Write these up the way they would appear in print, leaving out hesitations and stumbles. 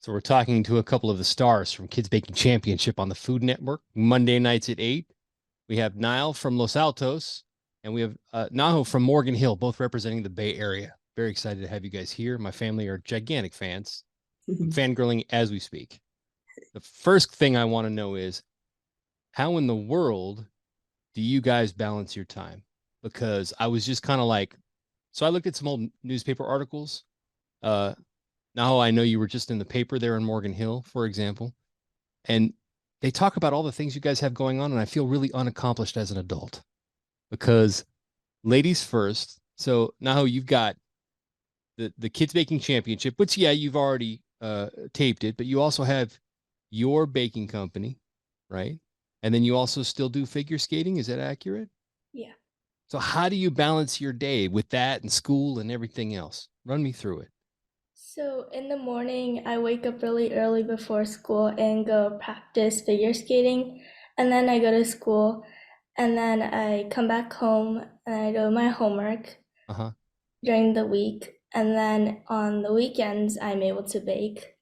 So we're talking to a couple of the stars from Kids Baking Championship on the Food Network, Monday nights at 8. We have Naiel from Los Altos, and we have Naho from Morgan Hill, both representing the Bay Area. Very excited to have you guys here. My family are gigantic fans. I'm fangirling as we speak. The first thing I want to know is, how in the world do you guys balance your time? Because I was just kind of like, so I looked at some old newspaper articles. Uh, Now I know you were just in the paper there in Morgan Hill, for example, and they talk about all the things you guys have going on, and I feel really unaccomplished as an adult because ladies first. So now you've got the Kids Baking Championship, which yeah, you've already taped it, but you also have your baking company, right? And then you also still do figure skating. Is that accurate? Yeah. So how do you balance your day with that and school and everything else? Run me through it. So in the morning, I wake up really early before school and go practice figure skating. And then I go to school, and then I come back home and I do my homework Uh-huh. during the week. And then on the weekends, I'm able to bake. Okay,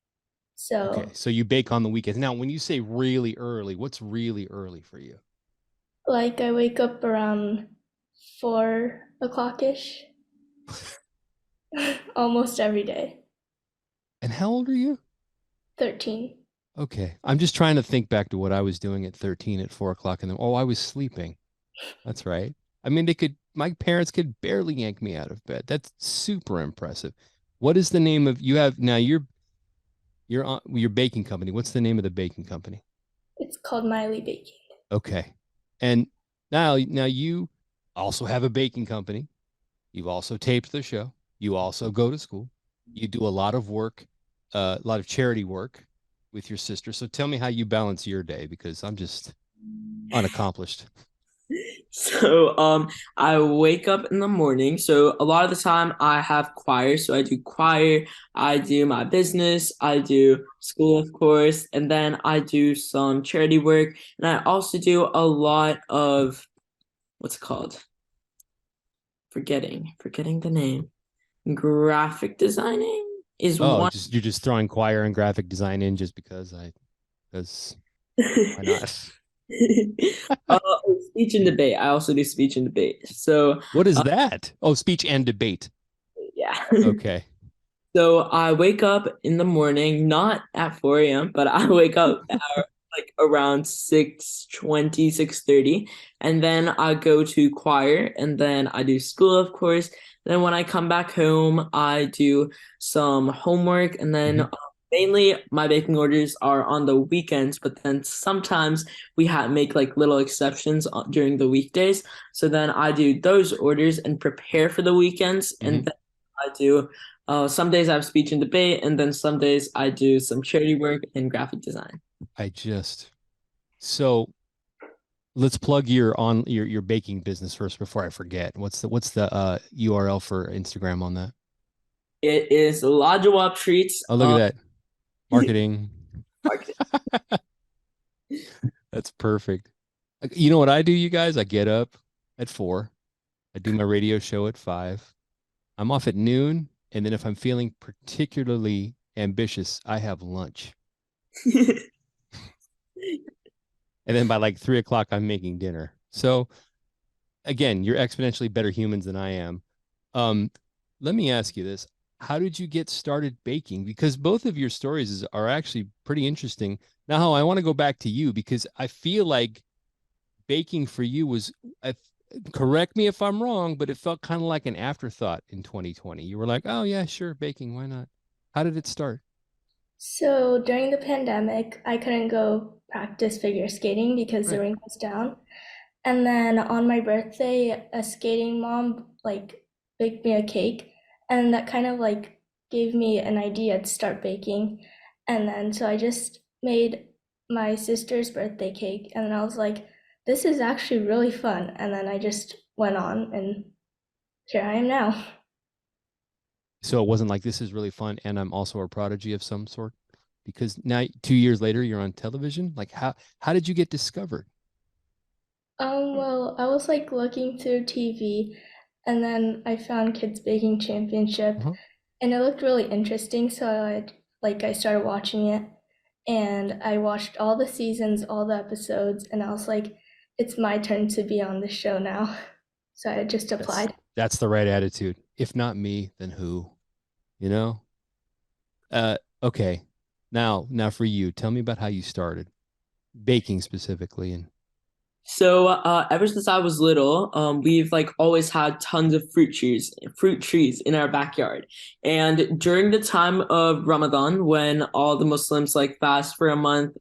So, so you bake on the weekends. Now, when you say really early, what's really early for you? like, I wake up around 4 o'clock ish almost every day. And how old are you? 13. Okay, I'm just trying to think back to what I was doing at 13 at 4 o'clock in the. Oh, I was sleeping. That's right. I mean, my parents could barely yank me out of bed. That's super impressive. What is the name of you have now? You're on your baking company. What's the name of the baking company? It's called Miley Baking. Okay, and now you also have a baking company. You've also taped the show. You also go to school. You do a lot of work, a lot of charity work with your sister. So tell me how you balance your day because I'm just unaccomplished. I wake up in the morning. So a lot of the time I have choir. So I do choir, I do my business, I do school, of course, and then I do some charity work. And I also do a lot of what's it called? Forgetting the name. Graphic designing is Oh, one. just you're just throwing choir and graphic design in just because why not? Speech and debate. I also do speech and debate. What is that? Oh, speech and debate. Yeah. Okay. So I wake up in the morning, not at 4 a.m., but I wake up at like around 6:20, 6:30, and then I go to choir, and then I do school, of course. Then when I come back home, I do some homework, and then Mhm. mainly my baking orders are on the weekends, but then sometimes we make like little exceptions during the weekdays. So then I do those orders and prepare for the weekends, and Mhm. then I do some days I have speech and debate, and then some days I do some charity work and graphic design. I just so let's plug your baking business first before I forget. What's the URL for Instagram on that? It is Lajawap Treats Oh, look at that. Marketing. marketing. That's perfect. You know what I do, you guys? I get up at 4. I do my radio show at 5. I'm off at noon, and then if I'm feeling particularly ambitious, I have lunch. And then by like 3 o'clock, I'm making dinner. So again, you're exponentially better humans than I am. Um, Let me ask you this. How did you get started baking? Because both of your are actually pretty interesting. Now, I want to go back to you because I feel like baking for you was, correct me if I'm wrong, but it felt kind of like an afterthought in 2020. You were like, oh, yeah, sure, baking. Why not? How did it start? So during the pandemic, I couldn't go practice figure skating because the Right. rink was down. And then on my birthday, a skating mom like baked me a cake, and that kind of like gave me an idea to start baking. And then so I just made my sister's birthday cake, and then I was like, this is actually really fun. And then I just went on, and here I am now. So it wasn't like this is really fun and I'm also a prodigy of some sort because now 2 years later you're on television. Like how did you get discovered? Well, I was like looking through TV, and then I found Kids Baking Championship, Uh-huh. and it looked really interesting, so I like I started watching it, and I watched all the seasons, all the episodes, and I was like, it's my turn to be on the show now. So I just applied. That's the right attitude. If not me, then who? You know? Okay. Now for you, tell me about how you started baking specifically. And So ever since I was little, we've like always had tons of fruit trees in our backyard. And during the time of Ramadan, when all the Muslims like fast for a month,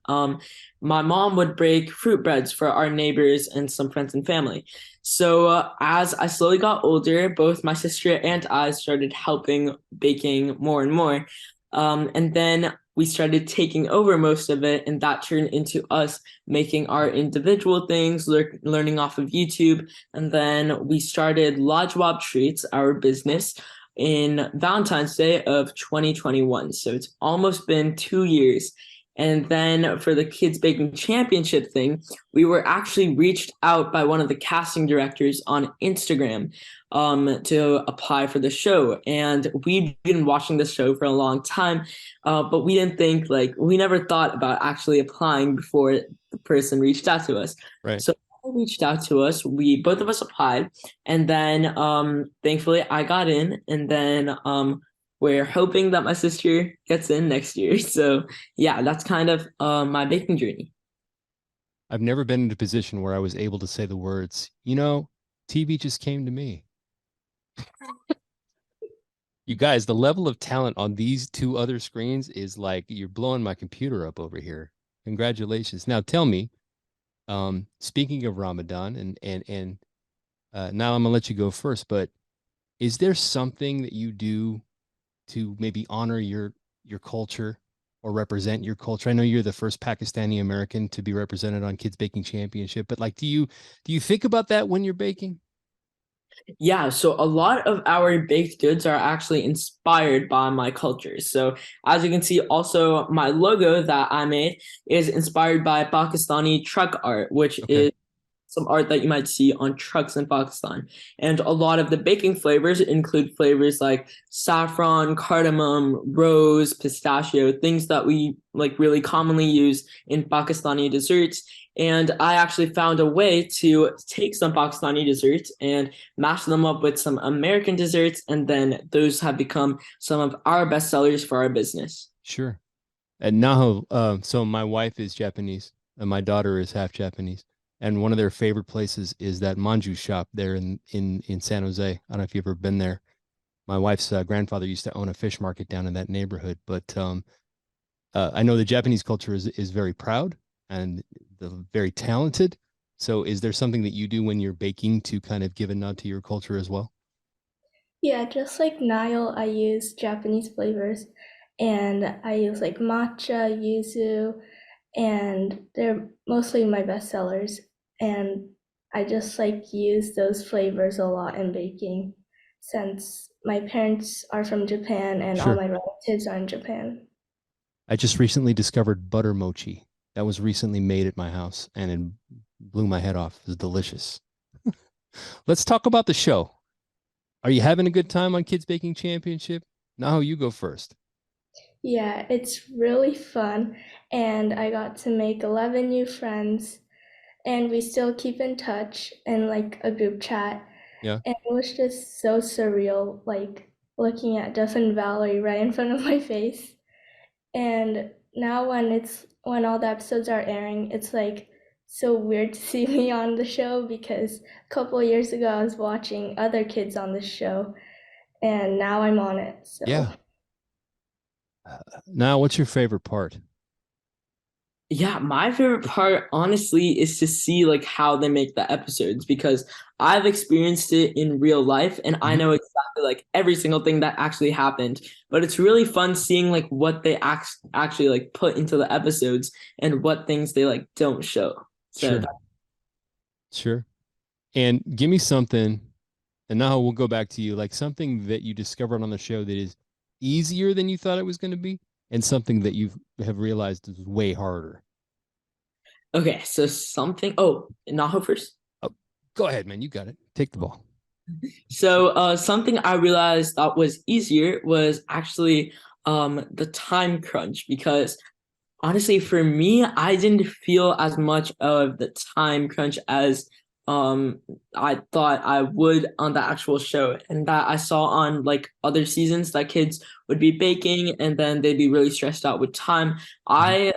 my mom would bake fruit breads for our neighbors and some friends and family. So as I slowly got older, both my sister and I started helping baking more and more. And then we started taking over most of it, and that turned into us making our individual things, learning off of YouTube. And then we started Lajwab Treats, our business, in Valentine's Day of 2021. So it's almost been 2 years. And then for the Kids Baking Championship thing, we were actually reached out by one of the casting directors on Instagram to apply for the show. And we've been watching the show for a long time, but we didn't think we never thought about actually applying before the person reached out to us. right. So they reached out to us. We both of us applied, and then thankfully I got in, and then we're hoping that my sister gets in next year. So yeah, that's kind of my baking journey. I've never been in a position where I was able to say the words, TV just came to me. You guys, the level of talent on these two other screens is like you're blowing my computer up over here. Congratulations. Now tell me, speaking of Ramadan and now I'm gonna let you go first, but is there something that you do to maybe honor your culture or represent your culture? I know you're the first Pakistani American to be represented on Kids Baking Championship, but like do you think about that when you're baking? Yeah, so a lot of our baked goods are actually inspired by my culture. So as you can see, also my logo that I made is inspired by Pakistani truck art, which Okay. is some art that you might see on trucks in Pakistan. And a lot of the baking flavors include flavors like saffron, cardamom, rose, pistachio, things that we like really commonly use in Pakistani desserts. And I actually found a way to take some Pakistani desserts and mash them up with some American desserts, and then those have become some of our best sellers for our business. Sure. And Naho, so my wife is Japanese and my daughter is half Japanese. And one of their favorite places is that manju shop there in San Jose. I don't know if you've ever been there. My wife's grandfather used to own a fish market down in that neighborhood, but I know the Japanese culture is very proud and very talented. So is there something that you do when you're baking to kind of give a nod to your culture as well? Yeah, just like Naiel, I use Japanese flavors, and I use like matcha, yuzu, and they're mostly my best sellers. And I just like use those flavors a lot in baking since my parents are from Japan and all Sure. my relatives are in Japan. I just recently discovered butter mochi that was recently made at my house and it blew my head off. It was delicious. Let's talk about the show. Are you having a good time on Kids Baking Championship? Now you go first. Yeah, it's really fun, and I got to make 11 new friends, and we still keep in touch in like a group chat. Yeah. And it was just so surreal, like looking at Duff and Valerie right in front of my face. And now when all the episodes are airing, it's like so weird to see me on the show because a couple of years ago I was watching other kids on the show, and now I'm on it. So Yeah. Now, what's your favorite part? Yeah, my favorite part, honestly, is to see like how they make the episodes, because I've experienced it in real life and I Mhm. know exactly like every single thing that actually happened. But it's really fun seeing like what they actually like put into the episodes and what things they like don't show. So Sure. Sure. And give me something, and now we'll go back to you, like something that you discovered on the show that is easier than you thought it was going to be, and something that you have realized is way harder. okay, so something. Oh, Naho first. Oh, go ahead, man. You got it. Take the ball. So something I realized that was easier was actually the time crunch, because honestly, for me, I didn't feel as much of the time crunch as I thought I would on the actual show, and that I saw on like other seasons that kids would be baking and then they'd be really stressed out with time. I,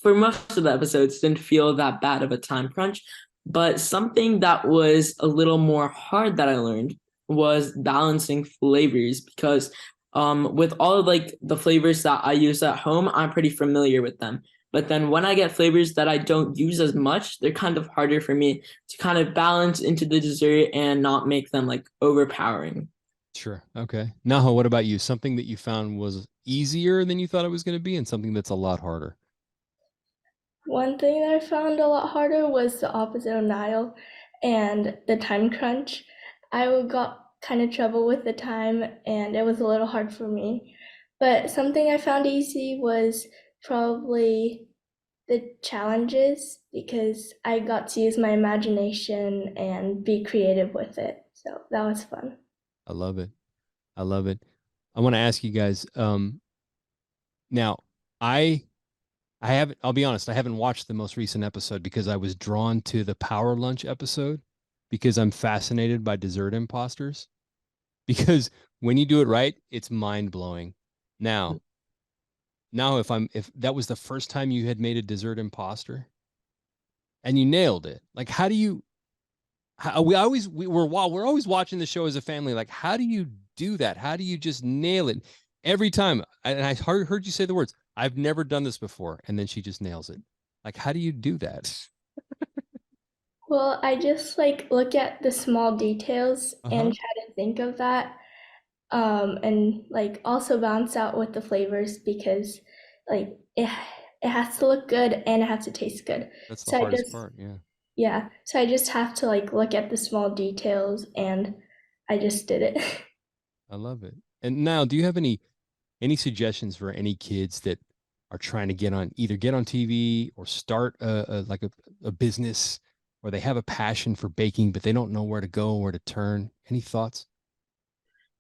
for most of the episodes, didn't feel that bad of a time crunch, but something that was a little more hard that I learned was balancing flavors, because with all of like the flavors that I use at home, I'm pretty familiar with them. But then when I get flavors that I don't use as much, they're kind of harder for me to kind of balance into the dessert and not make them like overpowering. Sure. Okay. Naho, what about you? Something that you found was easier than you thought it was going to be, and something that's a lot harder. One thing that I found a lot harder was the opposite of Nile and the time crunch. I got kind of trouble with the time and it was a little hard for me. But something I found easy was probably the challenges because I got to use my imagination and be creative with it. So that was fun. I love it. I love it. I want to ask you guys. Now, I I haven't. I'll be honest. I haven't watched the most recent episode because I was drawn to the power lunch episode because I'm fascinated by dessert imposters. Because when you do it right, it's mind blowing. Now, if that was the first time you had made a dessert imposter and you nailed it, like how do you? We're always watching the show as a family. Like, how do you do that? How do you just nail it every time? And I heard you say the words, "I've never done this before," and then she just nails it. Like, how do you do that? Well, I just like look at the small details Uh-huh. and try to think of that. And like also balance out with the flavors because like it has to look good and it has to taste good. That's the So I hardest just part. Yeah, yeah, so I just have to like look at the small details and I just did it. I love it. And now, do you have any suggestions for any kids that are trying to get on TV or start a business, or they have a passion for baking but they don't know where to go, where to turn? Any thoughts?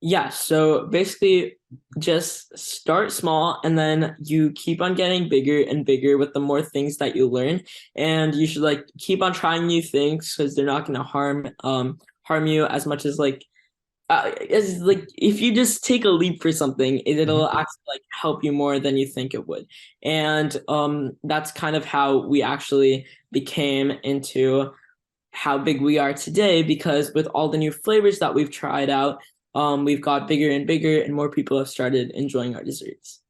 Yeah, so basically just start small and then you keep on getting bigger and bigger with the more things that you learn. And you should like keep on trying new things because they're not gonna harm you as much as like if you just take a leap for something, Mhm. it'll actually like help you more than you think it would. And that's kind of how we actually became into how big we are today, because with all the new flavors that we've tried out, we've got bigger and bigger and more people have started enjoying our desserts.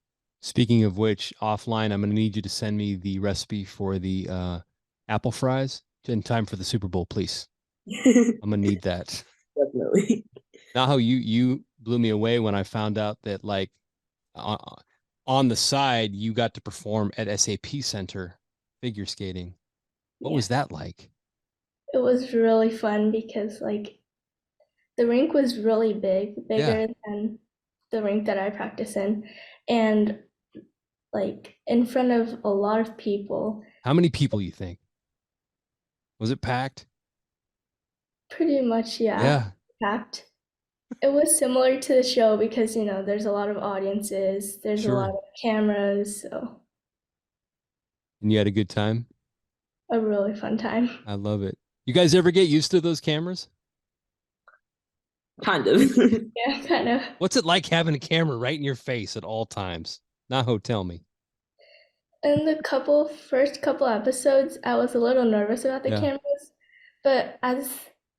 Speaking of which, offline, I'm going to need you to send me the recipe for the apple fries in time for the Super Bowl, please. I'm going to need that. Definitely. Now, how you blew me away when I found out that like on, on the side you got to perform at SAP Center figure skating. What Yeah. was that like? It was really fun because like the rink was really big, Yeah. bigger than the rink that I practice in, and like in front of a lot of people. How many people you think? Was it packed? Pretty much, yeah, Yeah, packed. It was similar to the show because, there's a lot of audiences, there's a lot sure. of cameras, so And you had a good time? a really fun time. I love it. You guys ever get used to those cameras? Kind of. Yeah, kind of. What's it like having a camera right in your face at all times? Naho, tell me. In the first couple episodes, I was a little nervous about the Yeah, cameras, but as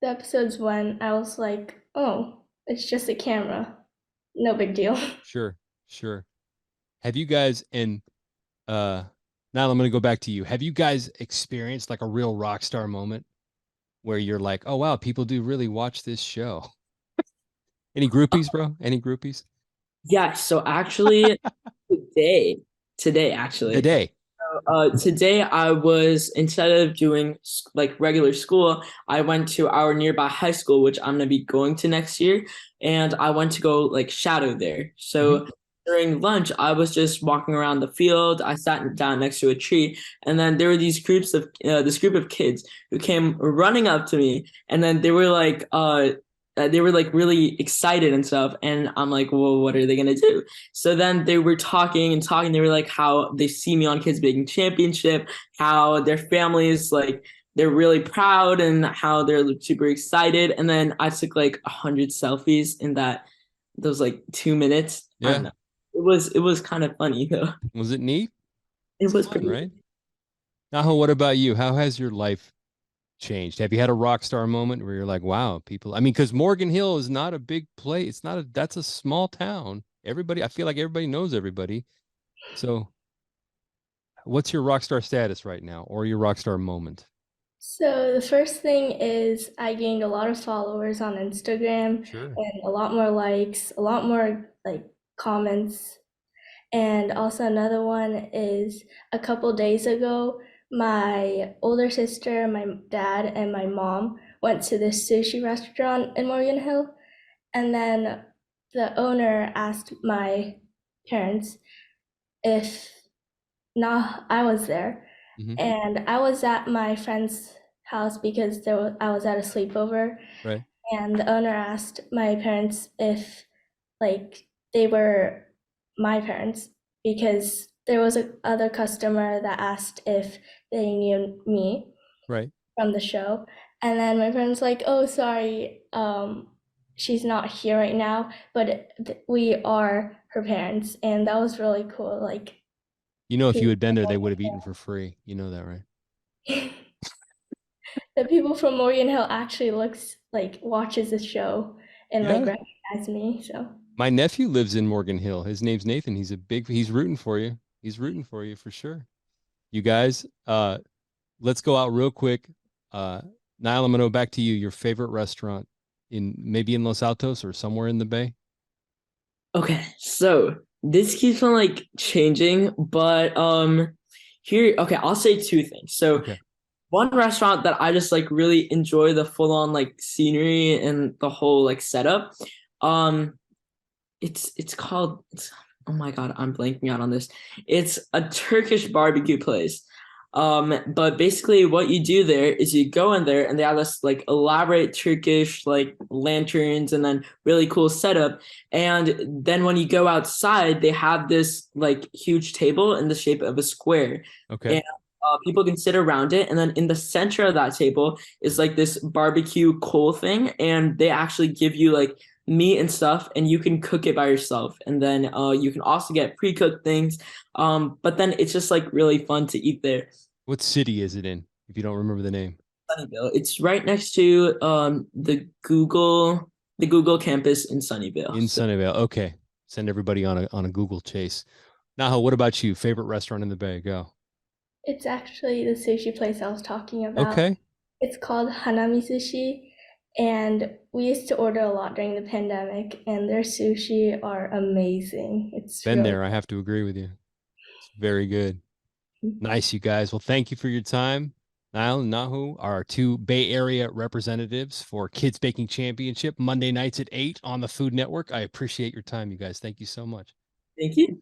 the episodes went, I was like, oh, it's just a camera. No big deal. sure, sure. Have you guys and now I'm gonna go back to you. Have you guys experienced like a real rock star moment where you're like, oh wow, people do really watch this show? Any groupies, bro? Any groupies? Yeah, so actually today, today actually, Today. today I was, instead of doing like regular school, I went to our nearby high school, which I'm gonna be going to next year, and I went to go like shadow there. Hmm. So during lunch, I was just walking around the field. I sat down next to a tree, and then there were this group of kids who came running up to me, and then they were like, they were like really excited and stuff, and I'm like, well, what are they gonna do? So then they were talking and talking. They were like how they see me on Kids Baking Championship, how their family is like they're really proud, and how they're super excited. And then I took like 100 selfies in those like 2 minutes. I don't Yeah. know. It was kind of funny though. Was it neat? It It's was fun, pretty. right? Naho, what about you? How has your life changed? Have you had a rock star moment where you're like, wow, people, I mean, because Morgan Hill is not a big place. It's not a, that's a small town. Everybody, I feel like everybody knows everybody. So what's your rock star status right now or your rock star moment? So the first thing is I gained a lot of followers on Instagram Sure. and a lot more likes, a lot more like comments. And also another one is a couple days ago, my older sister, my dad, and my mom went to this sushi restaurant in Morgan Hill. And then the owner asked my parents if not I was there. Hmm. And I was at my friend's house because I was at a sleepover. Right. And the owner asked my parents if like they were my parents because there was a other customer that asked if they knew me Right. from the show. And then my parents like, oh, sorry, she's not here right now, but we are her parents, and that was really cool. Like, You know, if you people had been there, they would have eaten for free. You know that, right? the people from Morgan Hill actually looks like watches the show and like Yeah. recognize me. So My nephew lives in Morgan Hill. His name's Nathan. He's rooting for you. He's rooting for you for sure. You guys, let's go out real quick. Niall, I'm gonna go back to you. Your favorite restaurant in maybe in Los Altos or somewhere in the Bay? Okay, so this keeps on like changing, but here, okay, I'll say two things. So Okay. one restaurant that I just like really enjoy the full on like scenery and the whole like setup. Um, it's called oh my God, I'm blanking out on this. It's a Turkish barbecue place. But basically what you do there is you go in there and they have this like elaborate Turkish like lanterns and then really cool setup. And then when you go outside, they have this like huge table in the shape of a square. Okay. And people can sit around it. And then in the center of that table is like this barbecue coal thing. And they actually give you like meat and stuff, and you can cook it by yourself. And then you can also get pre-cooked things. But then it's just like really fun to eat there. What city is it in, if you don't remember the name? Sunnyvale. It's right next to the Google campus in Sunnyvale. In So Sunnyvale. Okay. Send everybody on a Google chase. Naho, what about you? Favorite restaurant in the Bay? Go. it's actually the sushi place I was talking about. Okay. It's called Hanami Sushi, and we used to order a lot during the pandemic, and their sushi are amazing. It's Been really there. I have to agree with you. It's very good. Nice, you guys. Well, thank you for your time. Niall and Nahu are our two Bay Area representatives for Kids Baking Championship Monday nights at 8 on the Food Network. I appreciate your time, you guys. Thank you so much. thank you.